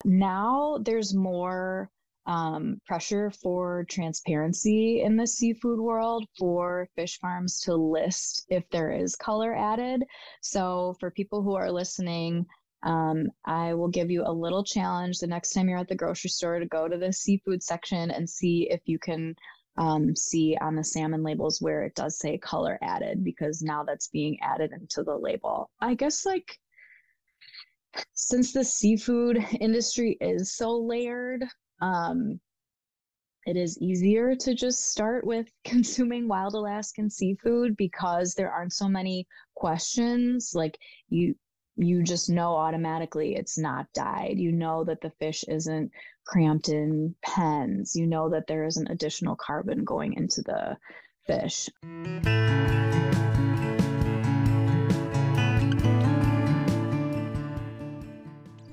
now there's more pressure for transparency in the seafood world for fish farms to list if there is color added. So for people who are listening, I will give you a little challenge the next time you're at the grocery store to go to the seafood section and see if you can see on the salmon labels where it does say color added, because now that's being added into the label. I guess like since the seafood industry is so layered, it is easier to just start with consuming wild Alaskan seafood because there aren't so many questions. Like you just know automatically it's not dyed. You know that the fish isn't cramped in pens. You know that there isn't additional carbon going into the fish.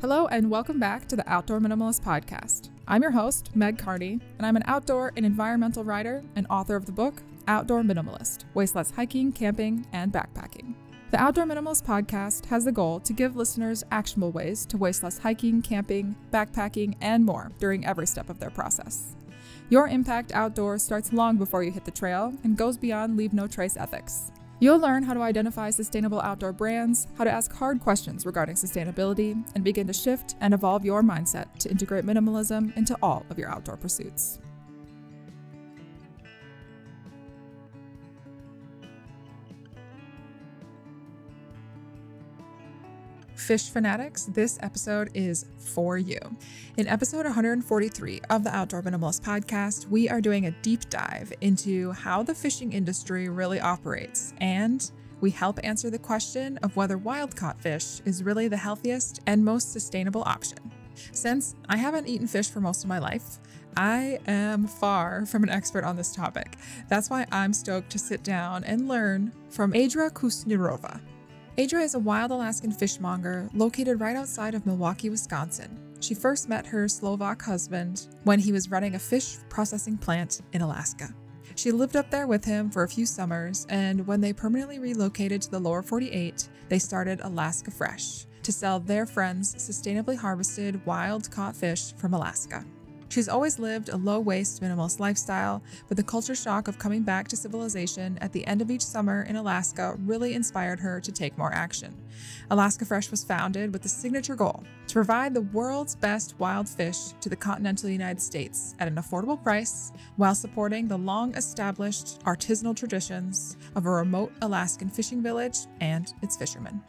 Hello and welcome back to the Outdoor Minimalist podcast. I'm your host, Meg Carney, and I'm an outdoor and environmental writer and author of the book, Outdoor Minimalist, Waste Less Hiking, Camping, and Backpacking. The Outdoor Minimalist podcast has the goal to give listeners actionable ways to waste less hiking, camping, backpacking, and more during every step of their process. Your impact outdoors starts long before you hit the trail and goes beyond leave no trace ethics. You'll learn how to identify sustainable outdoor brands, how to ask hard questions regarding sustainability, and begin to shift and evolve your mindset to integrate minimalism into all of your outdoor pursuits. Fish fanatics, this episode is for you. In episode 143 of the Outdoor Minimalist podcast, we are doing a deep dive into how the fishing industry really operates, and we help answer the question of whether wild-caught fish is really the healthiest and most sustainable option. Since I haven't eaten fish for most of my life, I am far from an expert on this topic. That's why I'm stoked to sit down and learn from Adra Kusnirova. Adra is a wild Alaskan fishmonger located right outside of Milwaukee, Wisconsin. She first met her Slovak husband when he was running a fish processing plant in Alaska. She lived up there with him for a few summers, and when they permanently relocated to the lower 48, they started Alaska Fresh to sell their friends sustainably harvested wild-caught fish from Alaska. She's always lived a low-waste, minimalist lifestyle, but the culture shock of coming back to civilization at the end of each summer in Alaska really inspired her to take more action. Alaska Fresh was founded with the signature goal to provide the world's best wild fish to the continental United States at an affordable price while supporting the long-established artisanal traditions of a remote Alaskan fishing village and its fishermen.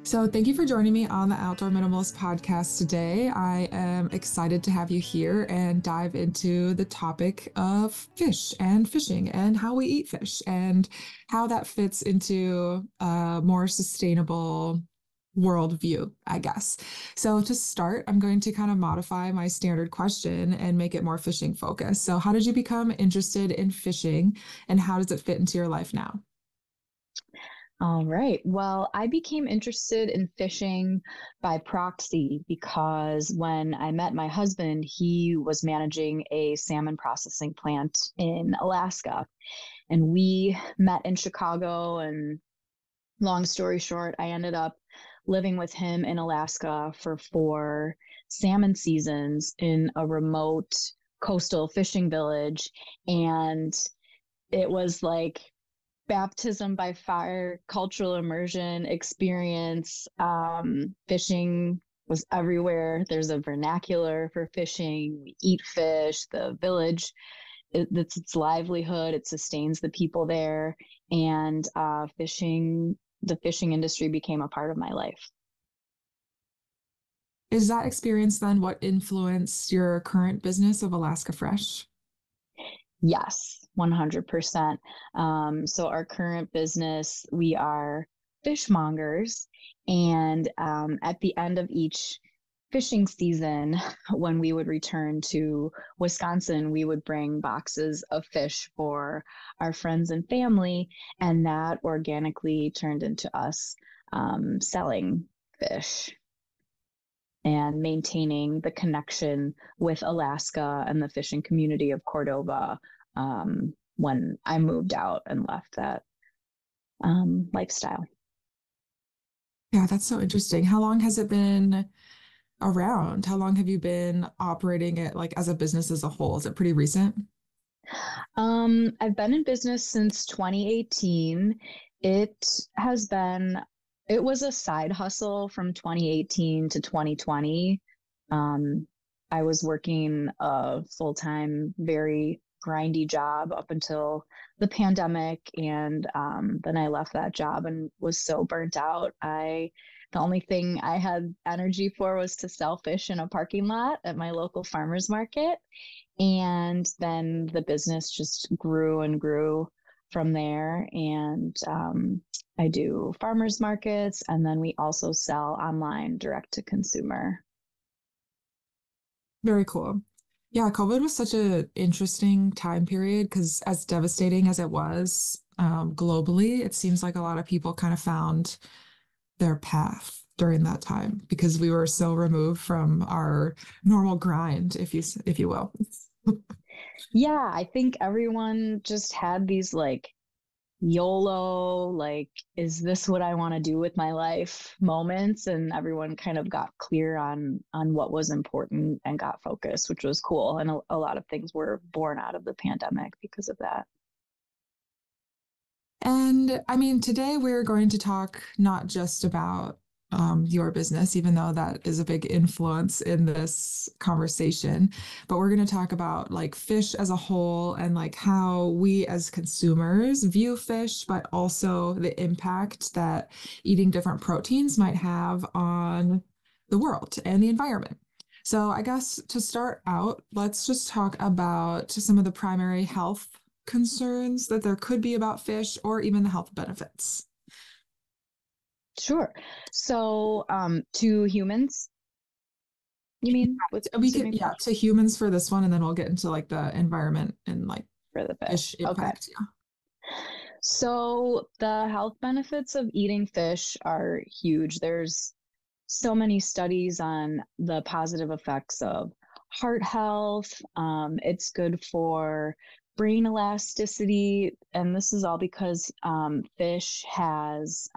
So thank you for joining me on the Outdoor Minimalist podcast today. I am excited to have you here and dive into the topic of fish and fishing and how we eat fish and how that fits into a more sustainable worldview, I guess. So to start, I'm going to kind of modify my standard question and make it more fishing focused. So how did you become interested in fishing and how does it fit into your life now? All right. Well, I became interested in fishing by proxy because when I met my husband, he was managing a salmon processing plant in Alaska. And we met in Chicago. And long story short, I ended up living with him in Alaska for 4 salmon seasons in a remote coastal fishing village. And it was like baptism by fire, cultural immersion experience. Fishing was everywhere. There's a vernacular for fishing. We eat fish. The village, it's its livelihood. It sustains the people there. And the fishing industry became a part of my life. Is that experience then what influenced your current business of Alaska Fresh? Yes, 100%. So our current business, we are fishmongers, and at the end of each fishing season, when we would return to Wisconsin, we would bring boxes of fish for our friends and family, and that organically turned into us selling fish and maintaining the connection with Alaska and the fishing community of Cordova when I moved out and left that lifestyle. Yeah, that's so interesting. How long has it been around? How long have you been operating it like as a business as a whole? Is it pretty recent? I've been in business since 2018. It has been, it was a side hustle from 2018 to 2020. Um, I was working a full-time, very grindy job up until the pandemic, and then I left that job and was so burnt out. The only thing I had energy for was to sell fish in a parking lot at my local farmers market. And then the business just grew and grew from there. And I do farmers markets, and then we also sell online direct to consumer. Very cool. Yeah, COVID was such an interesting time period because as devastating as it was globally, it seems like a lot of people kind of found their path during that time because we were so removed from our normal grind, if you will. Yeah, I think everyone just had these like YOLO, like, is this what I want to do with my life moments? And everyone kind of got clear on what was important and got focused, which was cool. And a lot of things were born out of the pandemic because of that. And I mean, today we're going to talk not just about your business, even though that is a big influence in this conversation, but we're going to talk about like fish as a whole and like how we as consumers view fish, but also the impact that eating different proteins might have on the world and the environment. So I guess to start out, let's just talk about some of the primary health concerns that there could be about fish or even the health benefits. Sure. So, to humans, you mean, with We could, consuming yeah, fish to humans for this one, and then we'll get into like the environment and like for the fish fish? Okay. impact. Yeah. So, the health benefits of eating fish are huge. There's so many studies on the positive effects of heart health. It's good for brain elasticity. And this is all because fish has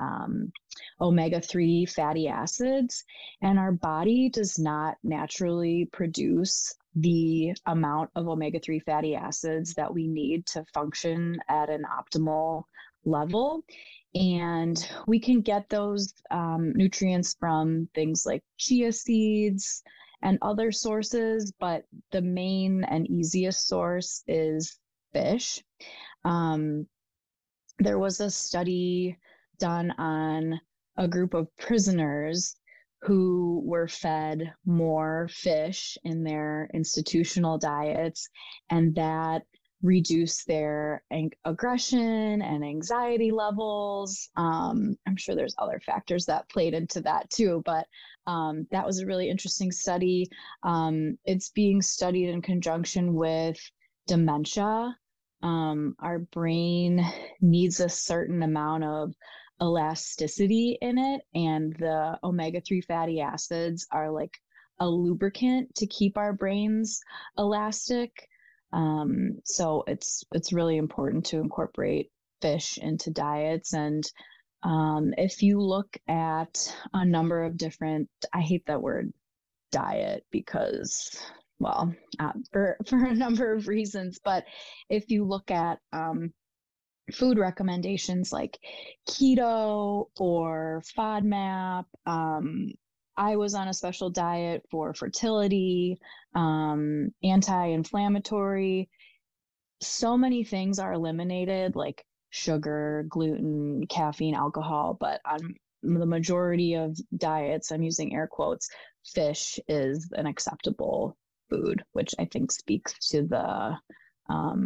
omega-3 fatty acids, and our body does not naturally produce the amount of omega-3 fatty acids that we need to function at an optimal level. And we can get those nutrients from things like chia seeds and other sources, but the main and easiest source is fish. Um, there was a study done on a group of prisoners who were fed more fish in their institutional diets, and that reduce their aggression and anxiety levels. I'm sure there's other factors that played into that too, but that was a really interesting study. It's being studied in conjunction with dementia. Our brain needs a certain amount of elasticity in it, and the omega-3 fatty acids are like a lubricant to keep our brains elastic. So it's really important to incorporate fish into diets. And if you look at a number of different, I hate that word diet because, well, for a number of reasons, but if you look at food recommendations like keto or FODMAP. I was on a special diet for fertility, anti-inflammatory. So many things are eliminated, like sugar, gluten, caffeine, alcohol, but on the majority of diets, I'm using air quotes, fish is an acceptable food, which I think speaks to the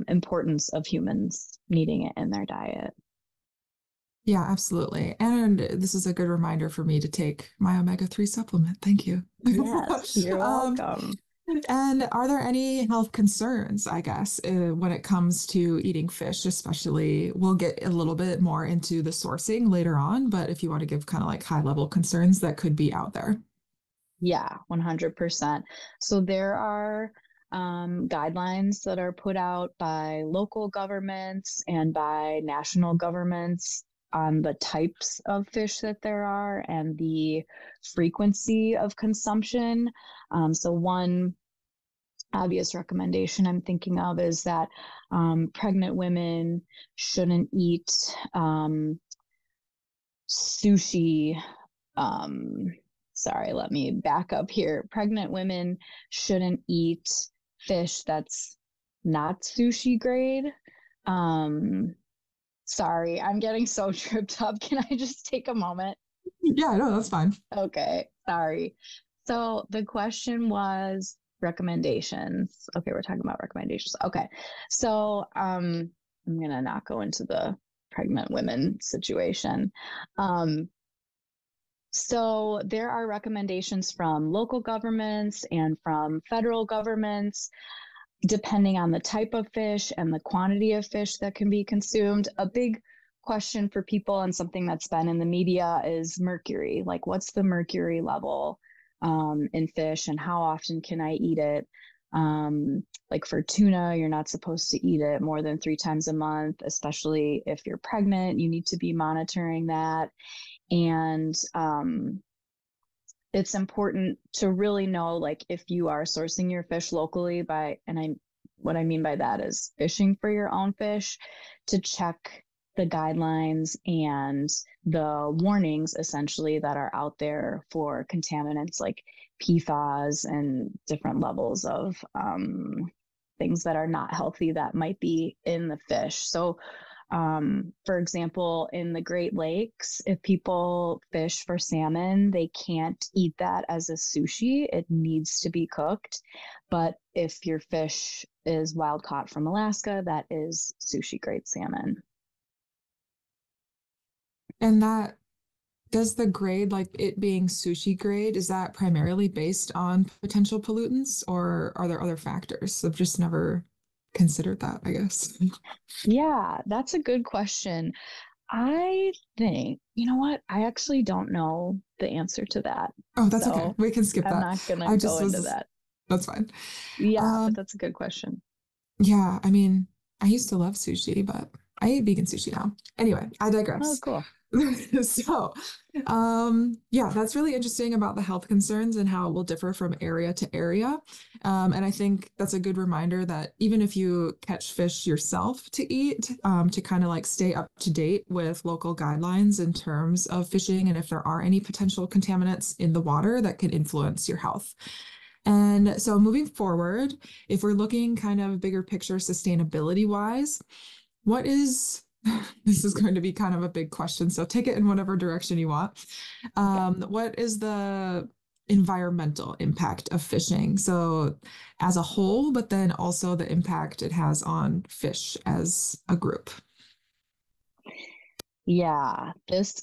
importance of humans needing it in their diet. Yeah, absolutely. And this is a good reminder for me to take my omega-3 supplement. Thank you. Yes, you're um, welcome. and are there any health concerns, I guess, when it comes to eating fish, especially? We'll get a little bit more into the sourcing later on, but if you want to give kind of like high level concerns that could be out there. Yeah, 100%. So there are guidelines that are put out by local governments and by national governments on the types of fish that there are and the frequency of consumption. So one obvious recommendation I'm thinking of is that pregnant women shouldn't eat sushi. Sorry, let me back up here. Pregnant women shouldn't eat fish that's not sushi grade. Sorry, I'm getting so tripped up. Can I just take a moment? Yeah, no, that's fine. Okay, sorry. So the question was recommendations. Okay, we're talking about recommendations. Okay. So I'm gonna not go into the pregnant women situation. So there are recommendations from local governments and from federal governments, depending on the type of fish and the quantity of fish that can be consumed. A big question for people and something that's been in the media is mercury. Like, what's the mercury level in fish and how often can I eat it? Like for tuna, you're not supposed to eat it more than 3 times a month, especially if you're pregnant. You need to be monitoring that. And it's important to really know, like, if you are sourcing your fish locally what I mean by that is fishing for your own fish, to check the guidelines and the warnings essentially that are out there for contaminants like PFAS and different levels of things that are not healthy that might be in the fish. So for example, in the Great Lakes, if people fish for salmon, they can't eat that as a sushi. It needs to be cooked. But if your fish is wild caught from Alaska, that is sushi grade salmon. And that does the grade, like it being sushi grade, is that primarily based on potential pollutants or are there other factors? I've just never considered that, I guess. Yeah, that's a good question. I think, you know what? I actually don't know the answer to that. Oh, that's okay. So We can skip I'm that. not going to I go just into was, that. that's fine. Yeah, but Um, that's a good question. yeah, I mean, I used to love sushi, but I eat vegan sushi now. Anyway, I Oh, digress. cool. So, yeah, that's really interesting about the health concerns and how it will differ from area to area. And I think that's a good reminder that even if you catch fish yourself to eat, to kind of like stay up to date with local guidelines in terms of fishing and if there are any potential contaminants in the water that can influence your health. And so moving forward, if we're looking kind of bigger picture sustainability wise, what is this is going to be kind of a big question, so take it in whatever direction you want. Okay. What is the environmental impact of fishing? So as a whole, but then also the impact it has on fish as a group. Yeah, this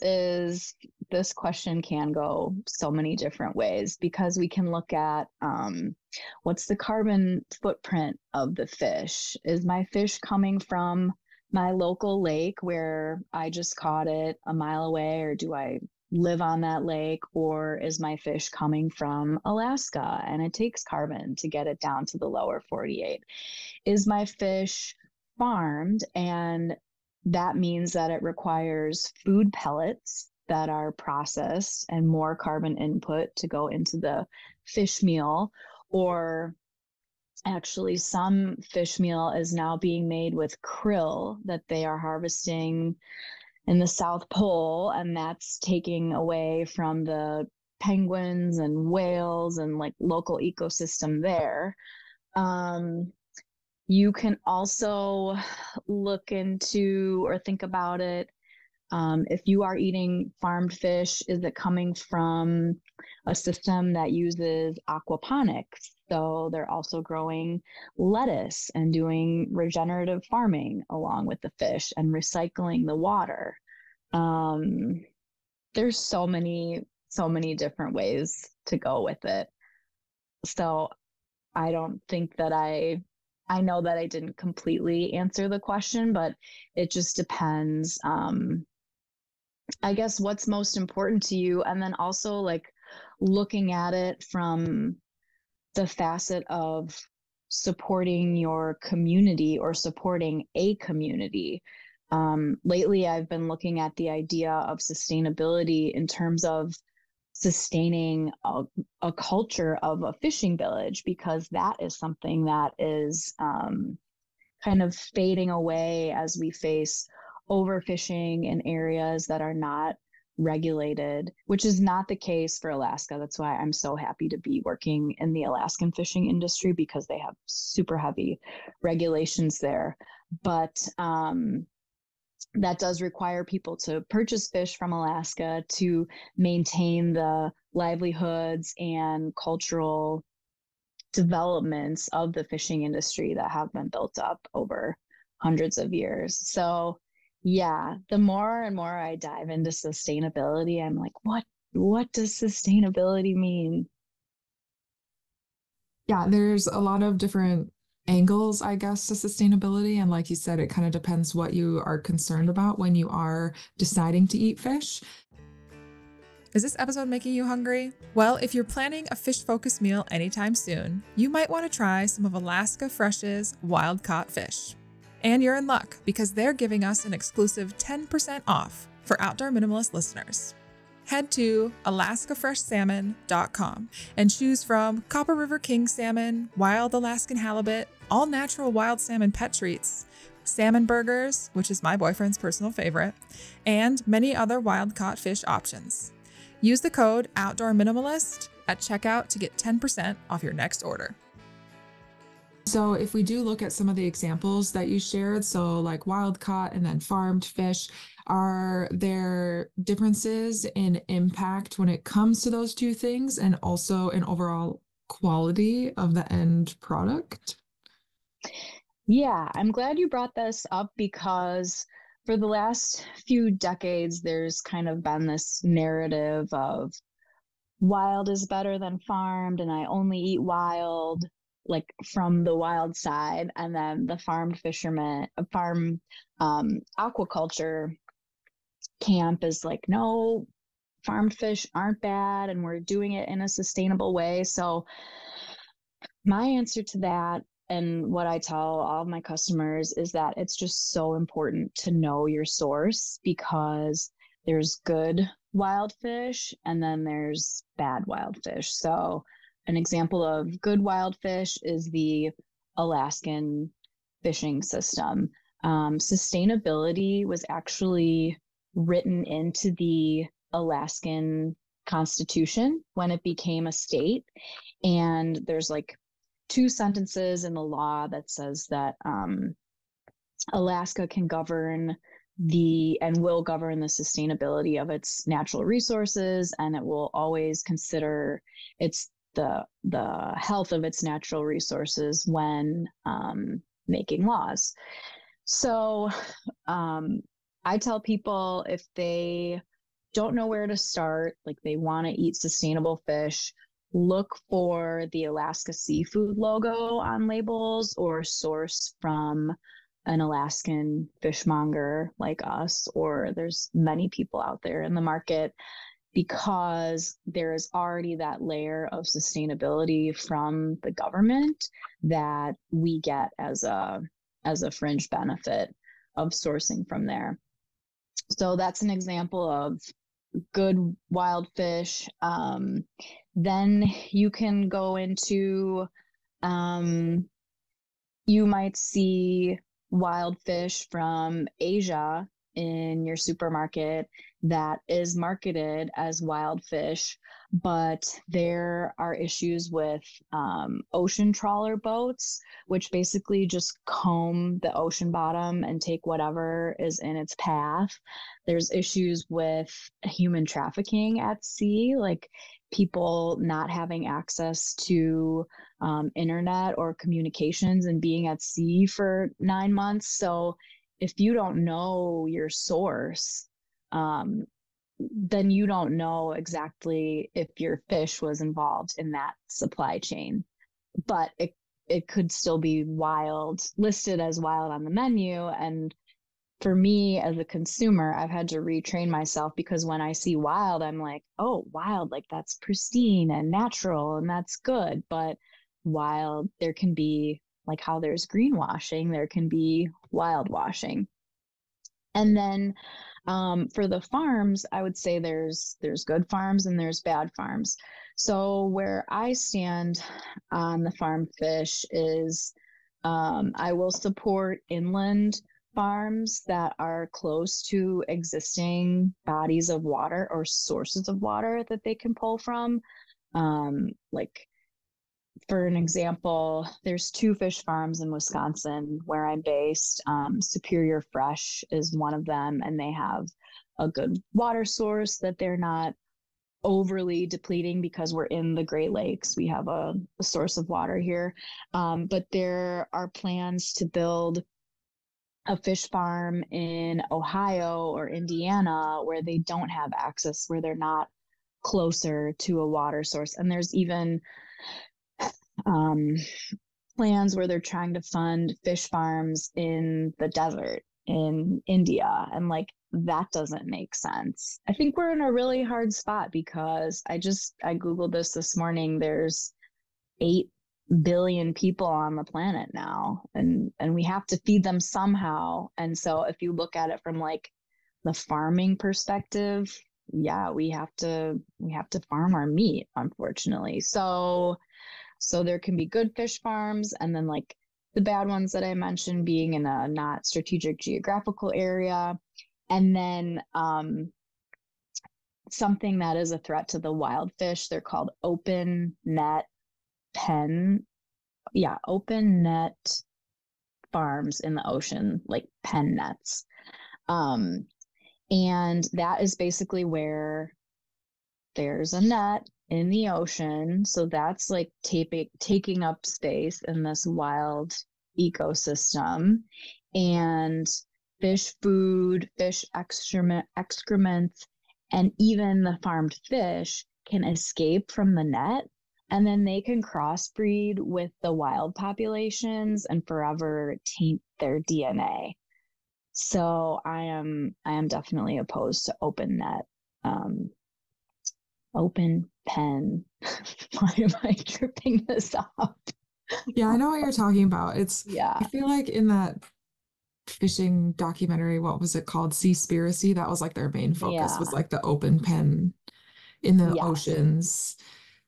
question can go so many different ways because we can look at what's the carbon footprint of the fish? Is my fish coming from my local lake where I just caught it a mile away, or do I live on that lake, or is my fish coming from Alaska and it takes carbon to get it down to the lower 48? Is my fish farmed, and that means that it requires food pellets that are processed and more carbon input to go into the fish meal? Or actually, some fish meal is now being made with krill that they are harvesting in the South Pole, and that's taking away from the penguins and whales and like local ecosystem there. You can also look into or think about it. If you are eating farmed fish, is it coming from a system that uses aquaponics? So they're also growing lettuce and doing regenerative farming along with the fish and recycling the water. Um, there's so many different ways to go with it. So I don't think that I know that I didn't completely answer the question, but it just depends. I guess what's most important to you, and then also like looking at it from the facet of supporting your community or supporting a community. Lately, I've been looking at the idea of sustainability in terms of sustaining a culture of a fishing village, because that is something that is kind of fading away as we face overfishing in areas that are not regulated, which is not the case for Alaska. That's why I'm so happy to be working in the Alaskan fishing industry, because they have super heavy regulations there. But that does require people to purchase fish from Alaska to maintain the livelihoods and cultural developments of the fishing industry that have been built up over hundreds of years. So yeah, the more and more I dive into sustainability, I'm like, what does sustainability mean? Yeah, there's a lot of different angles, I guess, to sustainability. And like you said, it kind of depends what you are concerned about when you are deciding to eat fish. Is this episode making you hungry? Well, if you're planning a fish-focused meal anytime soon, you might want to try some of Alaska Fresh's wild-caught fish. And you're in luck, because they're giving us an exclusive 10% off for Outdoor Minimalist listeners. Head to alaskafreshsalmon.com and choose from Copper River King salmon, wild Alaskan halibut, all natural wild salmon pet treats, salmon burgers, which is my boyfriend's personal favorite, and many other wild-caught fish options. Use the code Outdoor Minimalist at checkout to get 10% off your next order. So if we do look at some of the examples that you shared, so like wild caught and then farmed fish, are there differences in impact when it comes to those two things, and also in overall quality of the end product? Yeah, I'm glad you brought this up, because for the last few decades, there's kind of been this narrative of wild is better than farmed, and I only eat wild, like from the wild side. And then the farmed fishermen, aquaculture camp is like, no, farmed fish aren't bad, and we're doing it in a sustainable way. So my answer to that, and what I tell all of my customers, is that it's just so important to know your source, because there's good wild fish and then there's bad wild fish. So an example of good wild fish is the Alaskan fishing system. Sustainability was actually written into the Alaskan Constitution when it became a state. And there's like 2 sentences in the law that says that Alaska can govern and will govern the sustainability of its natural resources, and it will always consider the health of its natural resources when making laws. So I tell people, if they don't know where to start, like they want to eat sustainable fish, look for the Alaska Seafood logo on labels, or source from an Alaskan fishmonger like us, or there's many people out there in the market, because there is already that layer of sustainability from the government that we get as a fringe benefit of sourcing from there. So that's an example of good wild fish. Then you can go into, you might see wild fish from Asia in your supermarket that is marketed as wild fish, but there are issues with ocean trawler boats, which basically just comb the ocean bottom and take whatever is in its path. There's issues with human trafficking at sea, like people not having access to internet or communications and being at sea for 9 months. So if you don't know your source, then you don't know exactly if your fish was involved in that supply chain. But it could still be wild, listed as wild on the menu. And for me as a consumer, I've had to retrain myself, because when I see wild, I'm like, oh, wild, like that's pristine and natural and that's good. But wild, there can be, like how there's greenwashing, there can be wild washing. And then for the farms, I would say there's good farms and there's bad farms. So where I stand on the farm fish is I will support inland farms that are close to existing bodies of water or sources of water that they can pull from. Like for an example, there's two fish farms in Wisconsin where I'm based. Superior Fresh is one of them, and they have a good water source that they're not overly depleting because we're in the Great Lakes. We have a source of water here. But there are plans to build a fish farm in Ohio or Indiana where they don't have access, where they're not closer to a water source. And there's even um, plans where they're trying to fund fish farms in the desert in India. And like, that doesn't make sense. I think we're in a really hard spot because I Googled this morning. There's 8 billion people on the planet now, and we have to feed them somehow. And so if you look at it from like the farming perspective, yeah, we have to farm our meat, unfortunately. So there can be good fish farms, and then like the bad ones that I mentioned being in a not strategic geographical area. And then something that is a threat to the wild fish, they're called open net farms in the ocean, like pen nets. And that is basically where there's a net in the ocean. So that's like taking up space in this wild ecosystem. And fish food, fish excrements, and even the farmed fish can escape from the net, and then they can crossbreed with the wild populations and forever taint their DNA. So I am definitely opposed to open net, open pen. Why am I tripping this up? Yeah, I know what you're talking about. Yeah. I feel like in that fishing documentary, what was it called? Seaspiracy. That was like their main focus, was like the open pen in the oceans.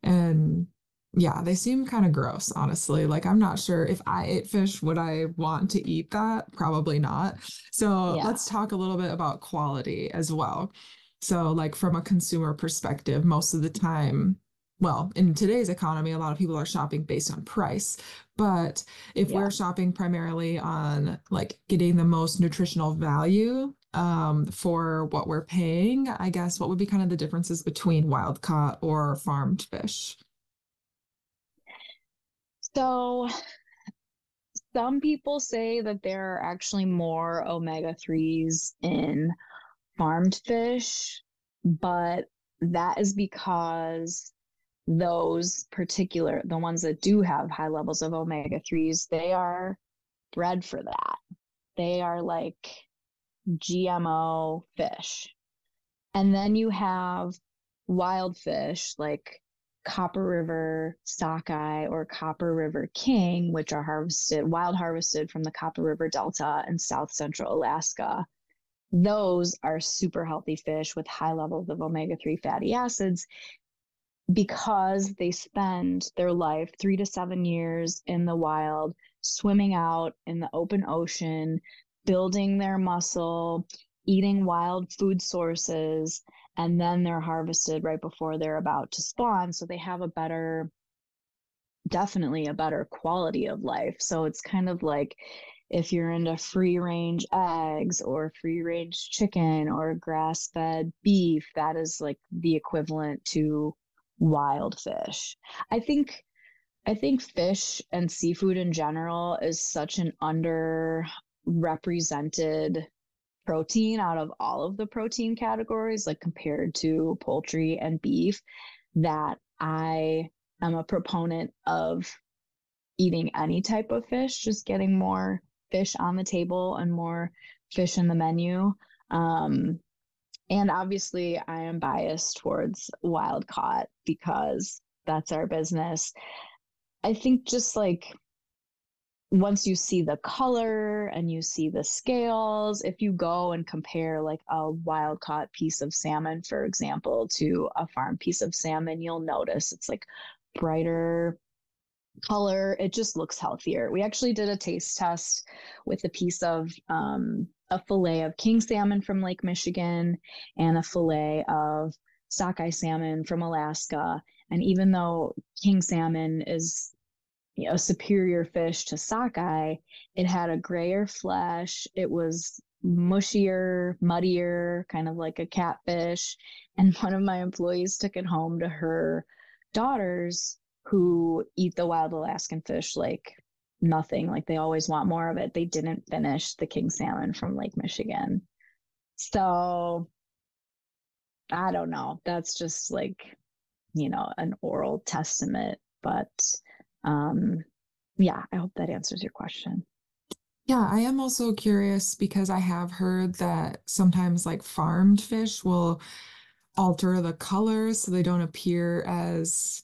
And yeah, they seem kind of gross, honestly. Like, I'm not sure if I ate fish, would I want to eat that? Probably not. So let's talk a little bit about quality as well. So like from a consumer perspective, most of the time, well, in today's economy, a lot of people are shopping based on price. But if we're shopping primarily on like getting the most nutritional value for what we're paying, I guess what would be kind of the differences between wild caught or farmed fish? So some people say that there are actually more omega-3s in farmed fish, but that is because the ones that do have high levels of omega-3s, they are bred for that. They are like GMO fish. And then you have wild fish like Copper River sockeye or Copper River king, which are harvested from the Copper River Delta in South Central Alaska. Those are super healthy fish with high levels of omega-3 fatty acids because they spend their life 3 to 7 years in the wild, swimming out in the open ocean, building their muscle, eating wild food sources, and then they're harvested right before they're about to spawn. So they have definitely a better quality of life. So it's kind of like if you're into free range eggs or free range chicken or grass fed beef, that is like the equivalent to wild fish. I think fish and seafood in general is such an underrepresented protein out of all of the protein categories, like compared to poultry and beef, that I am a proponent of eating any type of fish, just getting more fish on the table and more fish in the menu. And obviously I am biased towards wild caught because that's our business. I think just like once you see the color and you see the scales, if you go and compare like a wild caught piece of salmon, for example, to a farm piece of salmon, you'll notice it's like brighter color. It just looks healthier. We actually did a taste test with a piece of a fillet of king salmon from Lake Michigan and a fillet of sockeye salmon from Alaska. And even though king salmon is a superior fish to sockeye, it had a grayer flesh. It was mushier, muddier, kind of like a catfish. And one of my employees took it home to her daughters who eat the wild Alaskan fish like nothing. Like they always want more of it. They didn't finish the king salmon from Lake Michigan. So I don't know. That's just like, an oral testament. But yeah, I hope that answers your question. Yeah, I am also curious because I have heard that sometimes like farmed fish will alter the color so they don't appear as,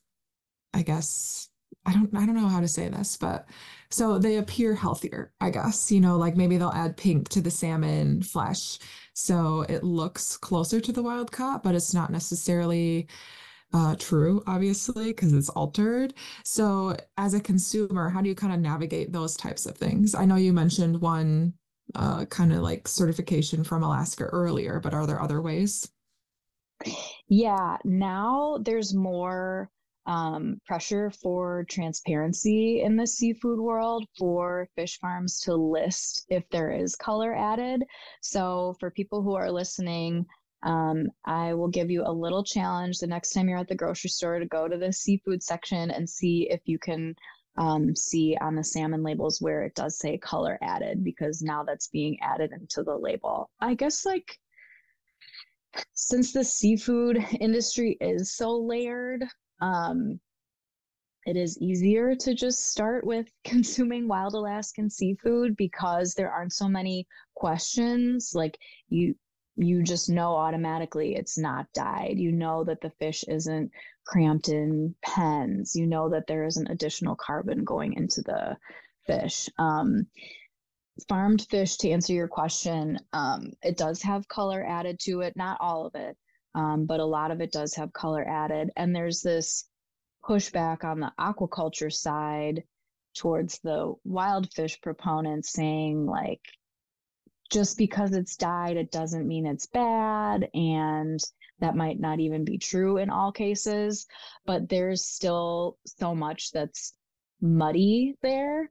I guess, I don't know how to say this, but so they appear healthier, I guess, like maybe they'll add pink to the salmon flesh so it looks closer to the wild caught, but it's not necessarily true, obviously, because it's altered. So as a consumer, how do you kind of navigate those types of things? I know you mentioned one kind of like certification from Alaska earlier, but are there other ways? Yeah, now there's more pressure for transparency in the seafood world for fish farms to list if there is color added. So for people who are listening, I will give you a little challenge the next time you're at the grocery store to go to the seafood section and see if you can see on the salmon labels where it does say color added, because now that's being added into the label. I guess like since the seafood industry is so layered, it is easier to just start with consuming wild Alaskan seafood because there aren't so many questions. Like you just know automatically it's not dyed. You know that the fish isn't cramped in pens. You know that there isn't additional carbon going into the fish. Farmed fish, to answer your question, it does have color added to it. Not all of it, but a lot of it does have color added. And there's this pushback on the aquaculture side towards the wild fish proponents saying like, just because it's dyed, it doesn't mean it's bad. And that might not even be true in all cases, but there's still so much that's muddy there.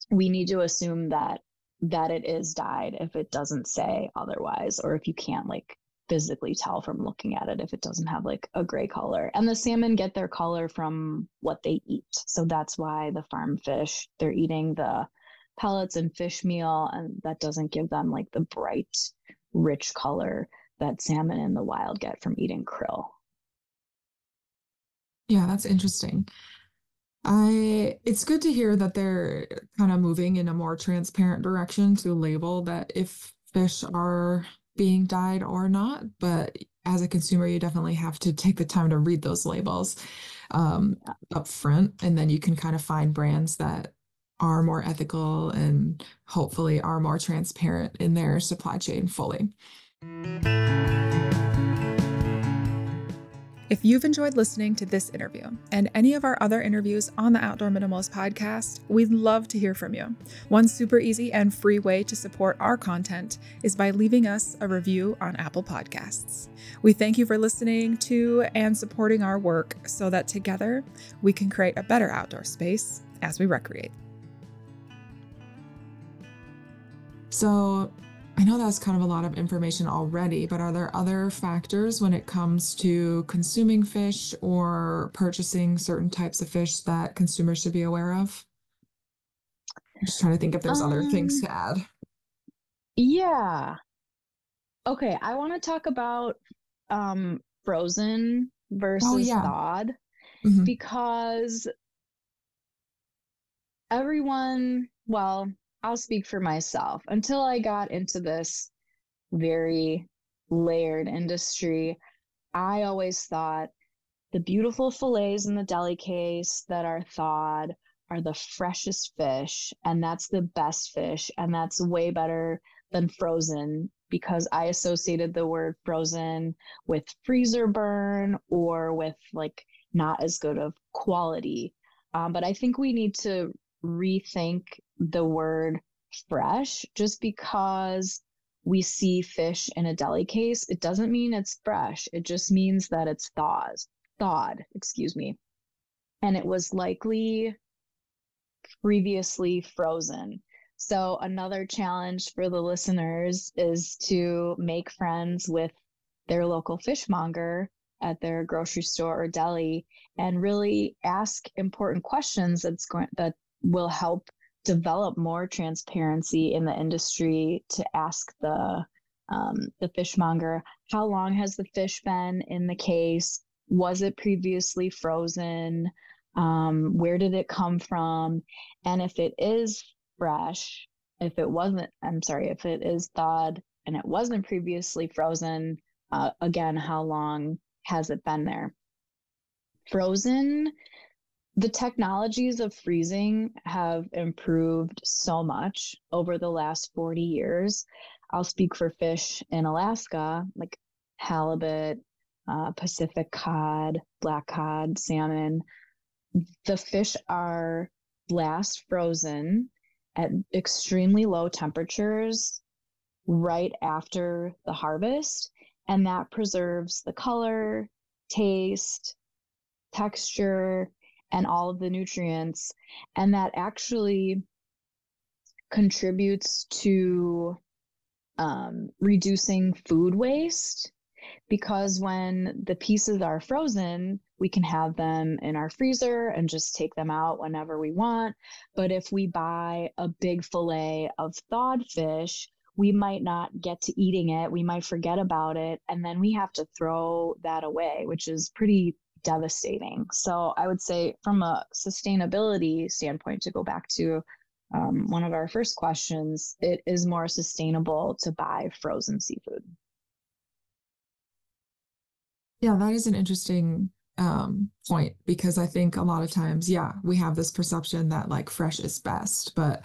We need to assume that it is dyed if it doesn't say otherwise, or if you can't like physically tell from looking at it if it doesn't have like a gray color. And the salmon get their color from what they eat. So that's why the farm fish, they're eating the pellets and fish meal, and that doesn't give them like the bright, rich color that salmon in the wild get from eating krill. Yeah, that's interesting. It's good to hear that they're kind of moving in a more transparent direction to label that if fish are being dyed or not. But as a consumer, you definitely have to take the time to read those labels up front, and then you can kind of find brands that are more ethical and hopefully are more transparent in their supply chain fully. If you've enjoyed listening to this interview and any of our other interviews on the Outdoor Minimalist podcast, we'd love to hear from you. One super easy and free way to support our content is by leaving us a review on Apple Podcasts. We thank you for listening to and supporting our work so that together we can create a better outdoor space as we recreate. So I know that's kind of a lot of information already, but are there other factors when it comes to consuming fish or purchasing certain types of fish that consumers should be aware of? I'm just trying to think if there's other things to add. Yeah. Okay, I want to talk about frozen versus thawed, because everyone, well, I'll speak for myself. Until I got into this very layered industry, I always thought the beautiful fillets in the deli case that are thawed are the freshest fish, and that's the best fish, and that's way better than frozen, because I associated the word frozen with freezer burn or with like not as good of quality. But I think we need to rethink the word fresh. Just because we see fish in a deli case, it doesn't mean it's fresh. It just means that it's thawed, and it was likely previously frozen. So another challenge for the listeners is to make friends with their local fishmonger at their grocery store or deli and really ask important questions that will help develop more transparency in the industry. To ask the fishmonger, how long has the fish been in the case? Was it previously frozen? Where did it come from? And if it is fresh, if it is thawed and it wasn't previously frozen, again, how long has it been there? Frozen, the technologies of freezing have improved so much over the last 40 years. I'll speak for fish in Alaska, like halibut, Pacific cod, black cod, salmon. The fish are blast frozen at extremely low temperatures right after the harvest, and that preserves the color, taste, texture, and all of the nutrients. And that actually contributes to reducing food waste, because when the pieces are frozen, we can have them in our freezer and just take them out whenever we want. But if we buy a big fillet of thawed fish, we might not get to eating it. We might forget about it, and then we have to throw that away, which is pretty devastating. So I would say, from a sustainability standpoint, to go back to one of our first questions, it is more sustainable to buy frozen seafood. Yeah, that is an interesting point, because I think a lot of times, we have this perception that like fresh is best, but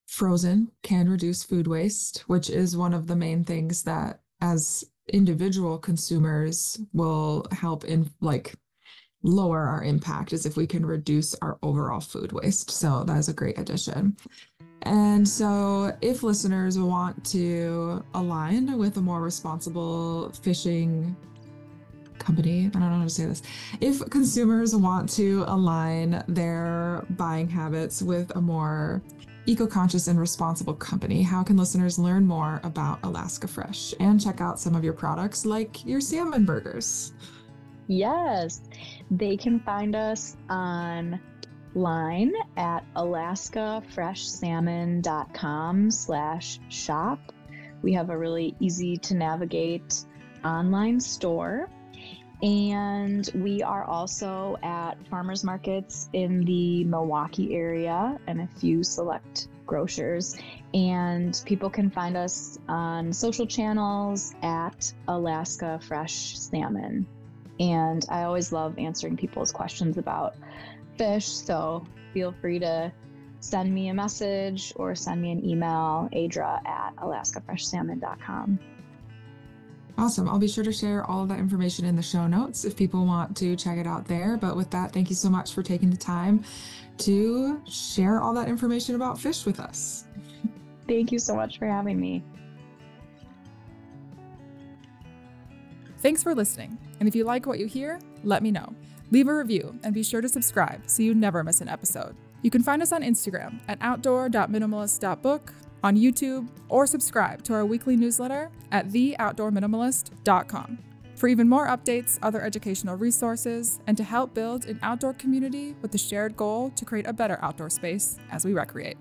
frozen can reduce food waste, which is one of the main things that as individual consumers will help in like lower our impact, is if we can reduce our overall food waste. So that is a great addition. And so if listeners want to align with a more responsible fishing company, I don't know how to say this. If consumers want to align their buying habits with a more eco-conscious and responsible company, how can listeners learn more about Alaska Fresh and check out some of your products like your salmon burgers? Yes, they can find us online at alaskafreshsalmon.com/shop. We have a really easy to navigate online store. And we are also at farmers markets in the Milwaukee area and a few select grocers. And people can find us on social channels at Alaska Fresh Salmon. And I always love answering people's questions about fish, so feel free to send me a message or send me an email, Adra at alaskafreshsalmon.com. Awesome. I'll be sure to share all of that information in the show notes if people want to check it out there. But with that, thank you so much for taking the time to share all that information about fish with us. Thank you so much for having me. Thanks for listening. And if you like what you hear, let me know. Leave a review and be sure to subscribe so you never miss an episode. You can find us on Instagram at outdoor.minimalist.book, on YouTube, or subscribe to our weekly newsletter at theoutdoorminimalist.com. For even more updates, other educational resources, and to help build an outdoor community with the shared goal to create a better outdoor space as we recreate.